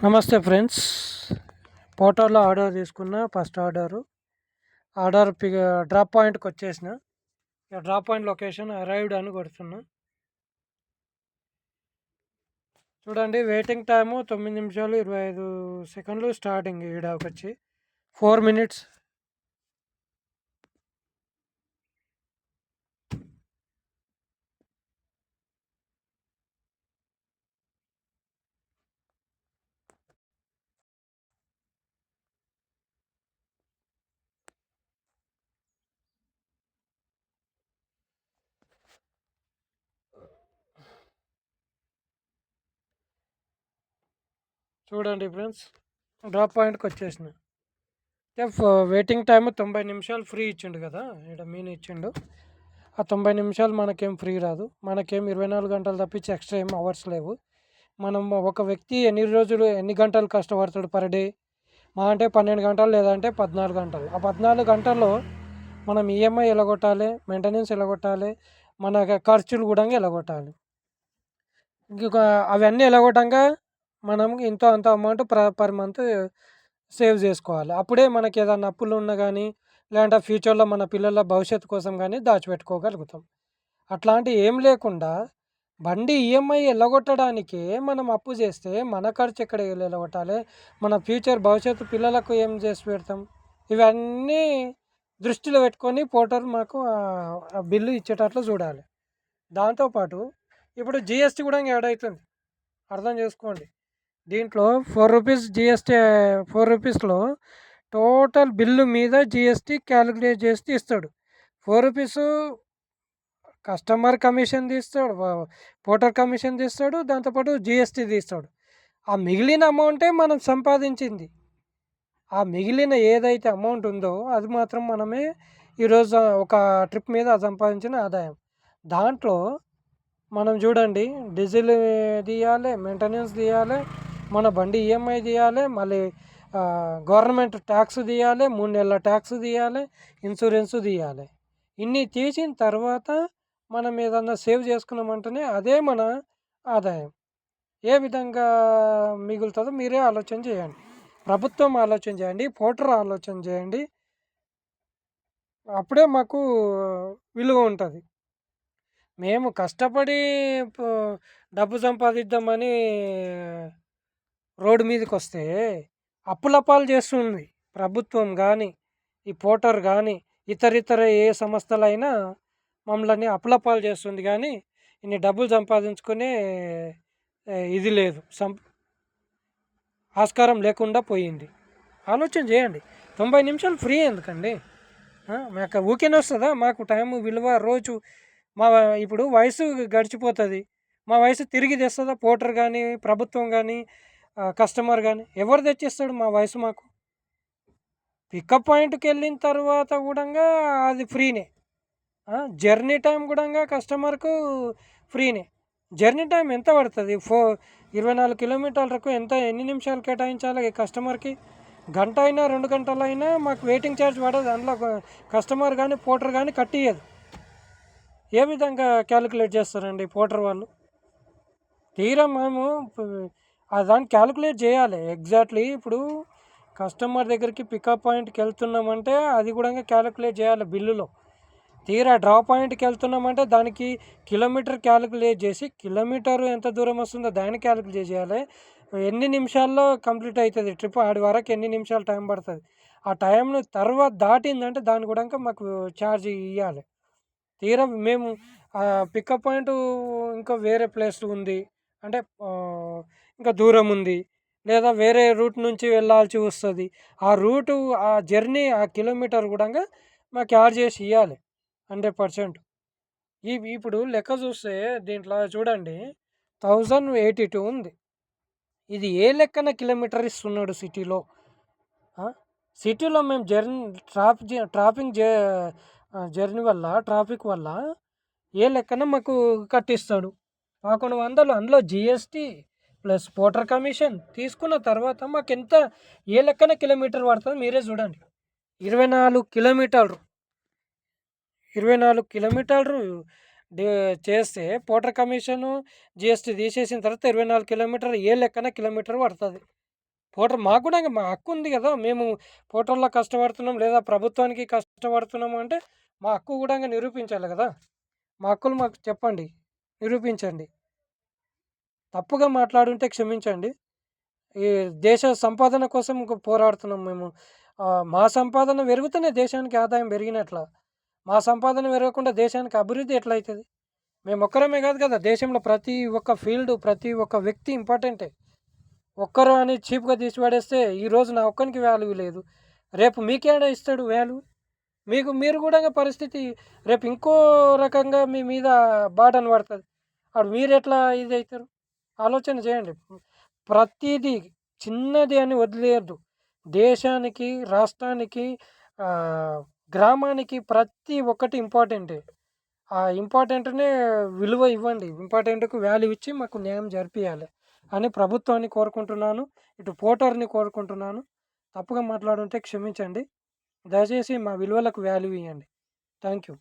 నమస్తే friends. పోర్టర్‌లో order తీసుకున్న. First order drop పాయింట్‌కి వచ్చేసిన. డ్రాప్ పాయింట్ లొకేషన్ అరైవ్డ్ అని కొడుతున్నా. చూడండి, వెయిటింగ్ టైము 9 నిమిషాలు 25 సెకండ్లు. స్టార్టింగ్ ఈడకొచ్చి 4 మినిట్స్. చూడండి ఫ్రెండ్స్, డ్రాప్ పాయింట్‌కి వచ్చేసిన. వెయిటింగ్ టైము 90 నిమిషాలు ఫ్రీ ఇచ్చిండు కదా, ఇక్కడ మీన్ ఇచ్చిండు. ఆ 90 నిమిషాలు మనకేం ఫ్రీ రాదు. మనకేం 24 గంటలు తప్పించి ఎక్స్ట్రా ఏం అవర్స్ లేవు. మనం ఒక వ్యక్తి ఎన్ని గంటలు కష్టపడతాడు పర్ డే? మా అంటే 12 గంటలు, లేదంటే 14 గంటలు. ఆ 14 గంటల్లో మనం ఈఎంఐ ఎలగొట్టాలి, మెయింటెనెన్స్ ఎలగొట్టాలి, మన ఖర్చులు కూడా ఎలగొట్టాలి. ఇంకొక అవన్నీ ఎలగొట్టంగా మనం ఇంతో అంత అమౌంట్ పర్ మంత్ సేవ్ చేసుకోవాలి. అప్పుడే మనకి ఏదైనా అప్పులు ఉన్నా కానీ, లేదంటే ఫ్యూచర్లో మన పిల్లల భవిష్యత్తు కోసం కానీ దాచిపెట్టుకోగలుగుతాం. అట్లాంటి ఏం లేకుండా బండి ఈఎంఐ ఎల్లగొట్టడానికే మనం అప్పు చేస్తే మన ఖర్చు ఎక్కడ ఎల్లగొట్టాలి? మన భవిష్యత్తు పిల్లలకు ఏం చేసి పెడతాం? ఇవన్నీ దృష్టిలో పెట్టుకొని పోర్టర్ మాకు ఆ బిల్లు ఇచ్చేటట్లు చూడాలి. దాంతోపాటు ఇప్పుడు జిఎస్టీ కూడా యాడ్ అవుతుంది, అర్థం చేసుకోండి. దీంట్లో ₹4 జిఎస్టీ, ₹4లో టోటల్ బిల్లు మీద జిఎస్టీ క్యాలిక్యులేట్ చేసి ఇస్తాడు. ₹4 కస్టమర్ కమిషన్ తీస్తాడు, పోర్టర్ కమిషన్ తీస్తాడు, దాంతోపాటు జిఎస్టీ తీస్తాడు. ఆ మిగిలిన అమౌంటే మనం సంపాదించింది. ఆ మిగిలిన ఏదైతే అమౌంట్ ఉందో అది మాత్రం మనమే ఈరోజు ఒక ట్రిప్ మీద సంపాదించిన ఆదాయం. దాంట్లో మనం చూడండి, డీజిల్ తీయాలి, మెయింటెనెన్స్ తీయాలి, మన బండి ఈఎంఐ తీయాలి, మళ్ళీ గవర్నమెంట్ ట్యాక్స్ తీయాలి, 3 నెలల ట్యాక్స్ తీయాలి, ఇన్సూరెన్స్ తీయాలి. ఇన్ని తీసిన తర్వాత మనం ఏదన్నా సేవ్ చేసుకున్నామంటేనే అదే మన ఆదాయం. ఏ విధంగా మిగులుతుందో మీరే ఆలోచన చేయండి. ప్రభుత్వం ఆలోచన చేయండి, పోర్టర్ ఆలోచన చేయండి. అప్పుడే మాకు విలువ ఉంటుంది. మేము కష్టపడి డబ్బు సంపాదిద్దామని రోడ్డు మీదకి వస్తే అప్పులపాలు చేస్తుంది ప్రభుత్వం కానీ, ఈ పోర్టర్ కానీ, ఇతర ఏ సంస్థలైనా మమ్మల్ని అప్పులపాలు చేస్తుంది. కానీ ఇన్ని డబ్బులు సంపాదించుకునే ఇది లేదు, ఆస్కారం లేకుండా పోయింది. ఆలోచన చేయండి. 90 నిమిషాలు ఫ్రీ ఎందుకండి? మాకు ఊరికేనే వస్తుందా? మాకు టైం విలువ రోజు ఇప్పుడు వయసు గడిచిపోతుంది. మా వయసు తిరిగి తెస్తుందా పోర్టర్ కానీ, ప్రభుత్వం కానీ, కస్టమర్ కానీ? ఎవరు తెచ్చిస్తాడు మా వయసు మాకు? పికప్ పాయింట్కి వెళ్ళిన తర్వాత కూడా అది ఫ్రీనే. జర్నీ టైం కూడా కస్టమర్కు ఫ్రీనే. జర్నీ టైం ఎంత పడుతుంది? 24 కిలోమీటర్లకు ఎన్ని నిమిషాలు కేటాయించాలి కస్టమర్కి? గంట అయినా 2 గంటలైనా మాకు వెయిటింగ్ ఛార్జ్ పడదు. అందులో కస్టమర్ కానీ పోర్టర్ కానీ కట్టియదు. ఏ విధంగా క్యాలిక్యులేట్ చేస్తారండి పోర్టర్ వాళ్ళు? తీరా మేము దాన్ని క్యాలిక్యులేట్ చేయాలి ఎగ్జాక్ట్లీ. ఇప్పుడు కస్టమర్ దగ్గరికి పికప్ పాయింట్కి వెళ్తున్నామంటే అది కూడా క్యాలిక్యులేట్ చేయాలి బిల్లులో. తీరా డ్రాప్ పాయింట్కి వెళ్తున్నామంటే దానికి కిలోమీటర్ క్యాలిక్యులేట్ చేసి, కిలోమీటర్ ఎంత దూరం వస్తుందో దాన్ని క్యాలిక్యులేట్ చేయాలి. ఎన్ని నిమిషాల్లో కంప్లీట్ అవుతుంది ట్రిప్, ఆడి వరకు ఎన్ని నిమిషాలు టైం పడుతుంది. ఆ టైంను తర్వాత దాటిందంటే దాన్ని కూడా మాకు ఛార్జ్ ఇవ్వాలి. తీరా మేము పికప్ పాయింట్ ఇంకా వేరే ప్లేస్ ఉంది అంటే, ఇంకా దూరం ఉంది, లేదా వేరే రూట్ నుంచి వెళ్ళాల్సి వస్తుంది. ఆ రూటు, ఆ జర్నీ, ఆ కిలోమీటర్ కూడా మాకు యాడ్ చేసి ఇవ్వాలి 100%. ఇప్పుడు లెక్క చూస్తే దీంట్లో చూడండి, 1082 ఉంది. ఇది ఏ లెక్కన కిలోమీటర్ ఇస్తున్నాడు సిటీలో? సిటీలో మేము ట్రాఫిక్ వల్ల ఏ లెక్కన మాకు కట్టిస్తాడు? 1100. అందులో జిఎస్టీ ప్లస్ పోర్టర్ కమిషన్ తీసుకున్న తర్వాత మాకు ఎంత, ఏ లెక్కన కిలోమీటర్ పడుతుంది మీరే చూడండి. 24 కిలోమీటర్లు 24 కిలోమీటర్లు చేస్తే పోర్టర్ కమిషను జిఎస్టీ తీసేసిన తర్వాత 24 కిలోమీటర్లు ఏ లెక్కన కిలోమీటర్ పడుతుంది? పోటర్ మాకు కూడా మా హక్కు ఉంది గదా! మేము పోటర్‌లో కష్టపడుతున్నాం లేదా ప్రభుత్వానికి కష్టపడుతున్నాము అంటే, మా హక్కు గూడా నిరూపించాలి గదా! మా హక్కులు మాకు చెప్పండి. నిరూపించండి. తప్పుగా మాట్లాడుంటే క్షమించండి. ఈ దేశ సంపాదన కోసం పోరాడుతున్నాం మేము. మా సంపాదన పెరుగుతేనే దేశానికి ఆదాయం పెరిగినట్లా. మా సంపాదన పెరగకుండా దేశానికి అభివృద్ధి ఎట్లయితది? మేమొక్కరమే గాదు గదా! దేశంలో ప్రతి ఒక్క ఫీల్డు, ప్రతి ఒక్క వ్యక్తి ఇంపార్టెంటే. ఒక్కరు అని చీప్‌గా తీసి పడేస్తే, ఈరోజు నా ఒక్కనికి వాల్యూ లేదు. రేపు మీకేడ ఇస్తాడు వాల్యూ? మీరు గూడా పరిస్థితి రేపు ఇంకో రకంగా మీ మీద బర్డెన్ పడతది. అప్పుడు మీరెట్లా ఇదైతరు? ఆలోచన చేయండి. ప్రతీదీ చిన్నది అని వదిలేయొద్దు. దేశానికి, రాష్ట్రానికి, గ్రామానికి ప్రతి ఒక్కటి ఇంపార్టెంటే. ఆ ఇంపార్టెంట్‌నే విలువ ఇవ్వండి. ఇంపార్టెంట్‌కి వాల్యూ ఇచ్చి మాకు న్యాయం జరిపియాలి అని ప్రభుత్వాన్ని కోరుకుంటున్నాను. ఇటు పోటర్‌ని కోరుకుంటున్నాను. తప్పుగా మాట్లాడుంటే క్షమించండి. దయచేసి మా విలువలకు వాల్యూ ఇయ్యండి. Thank you.